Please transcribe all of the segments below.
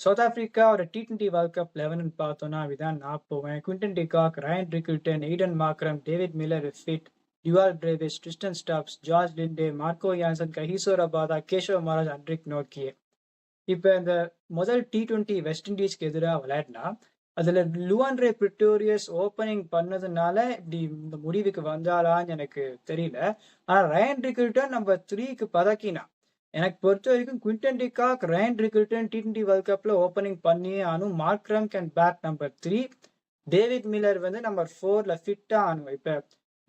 South ஆப்பிரிக்காவோட T20 world cup 11 பார்த்தோம்னா, இதான் நான் போவேன். Quinton de Kock, Ryan Rickelton, Aiden Markram, David Miller is fit, Dewald Brevis, Tristan Stubbs, George Linde, Marco Jansen, Kagiso Rabada, Keshav Maharaj, Anrich Nortje. இப்ப இந்த முதல் T20 west இண்டீஸ்க்கு எதிரா விளையாடினா, அதுல லுவாண்ட்ரே Pretorius opening பண்ணதுனால இப்படி இந்த முடிவுக்கு வந்தாரான்னு எனக்கு தெரியல. ஆனா ரயன் ரிக்கில்டன் நம்பர் 3க்கு பதக்கினான். எனக்கு பொறுத்த வரைக்கும் Quinton de Kock, Ryan Rickelton T20 world கப்ல ஓப்பனிங் பண்ணியே ஆனும். Markram can bat number 3. David Miller வந்து நம்பர் 4ல ஃபிட்டா ஆனும். இப்ப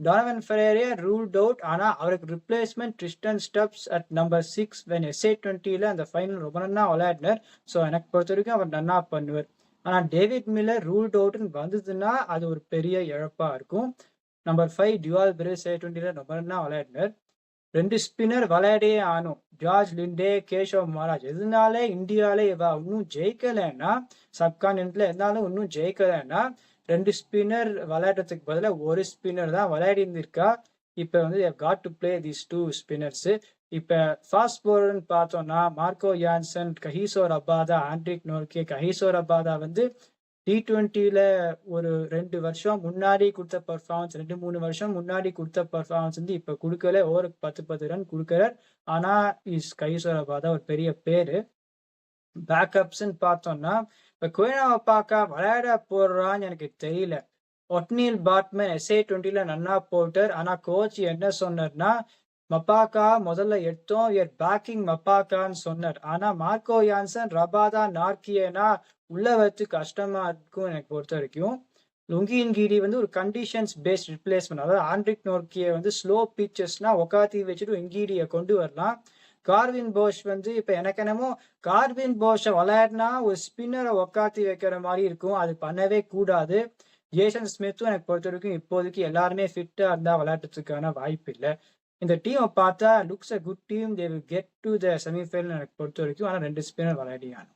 டானவன் ஃபெரேரா ரூல்ட் அவுட். ஆனா அவருக்கு replacement Tristan Stubbs at number 6 when SA20ல அந்த ஃபைனல் ரொம்ப நன்னா விளையாடினார். ஸோ எனக்கு பொறுத்த வரைக்கும் அவர் நன்னா பண்ணுவார். ஆனா டேவிட் மில்லர் ரூல்ட் அவுட்னு வந்ததுன்னா அது ஒரு பெரிய இழப்பா இருக்கும். நம்பர் 5 டுவால் பிரேவிஸ் A20ல ரொம்ப நன்னா விளையாடினார். 2 ஸ்பின்னர் விளையாடியே ஆனும். George Linde, Keshav Maharaj. எதனால இந்தியாவில இவ இன்னும் ஜெயிக்கலைன்னா, சப்கான்டினென்ட்ல இருந்தாலும் இன்னும் ஜெயிக்கலைன்னா, 2 ஸ்பின்னர் விளையாடுறதுக்கு பதிலா ஒரு ஸ்பின்னர் தான் விளையாடி இருந்திருக்கா. இப்ப வந்து got to play these 2 spinners. இப்ப ஃபாஸ்ட் பவுலர்னு பார்த்தோம்னா, Marco Jansen, Kagiso Rabada, Anrich Nortje. Kagiso Rabada வந்து T20ல ஒரு 2 வருஷம் முன்னாடி கொடுத்த பெர்ஃபார்மன்ஸ், 2, 3 வருஷம் முன்னாடி கொடுத்த பெர்ஃபார்மன்ஸ் வந்து இப்ப குடுக்கல. ஓவருக்கு 10 ரன் குடுக்கிறார். ஆனா கஹிசோ ரபாதா ஒரு பெரிய பேரு. பேக்கப்ஸ்ன்னு பார்த்தோம்னா, இப்ப குவேனா மப்பாக்கா விளையாட போடுறான்னு எனக்கு தெரியல. ஒட்னில் பாட்மேன் SA20ல நன்னா போட்டார். ஆனா கோச் என்ன சொன்னார்னா, மப்பாக்கா முதல்ல எடுத்தோம், வி ஆர் பேக்கிங் மப்பாக்கான்னு சொன்னார். ஆனா மார்க்கோ யான்சன், ரபாதா, நார்கியேனா உள்ள வச்சு கஷ்டமா இருக்கும் எனக்கு பொறுத்த வரைக்கும். லுங்கியின் கீடி வந்து ஒரு கண்டிஷன்ஸ் பேஸ்ட் ரிப்ளேஸ்மெண்ட். அதாவது ஆண்ட்ரிக் நோர்கியே வந்து ஸ்லோ பிச்சஸ்னா உக்காத்தி வச்சுட்டு இங்கீடியை கொண்டு வரலாம். கார்வின் போஷ் வந்து இப்ப எனக்கு என்னமோ கார்வின் போஷை விளையாடினா ஒரு ஸ்பின்னரை உக்காத்தி வைக்கிற மாதிரி இருக்கும். அது பண்ணவே கூடாது. ஜேசன் ஸ்மித்தும் எனக்கு பொறுத்த வரைக்கும் இப்போதைக்கு எல்லாருமே ஃபிட்டா இருந்தா விளையாட்டுறதுக்கான வாய்ப்பு இல்லை. இந்த டீமை பார்த்தா looks a good team. They will get to the semi-final எனக்கு பொறுத்த வரைக்கும். ஆனா 2 ஸ்பின்னர் விளையாடியானும்.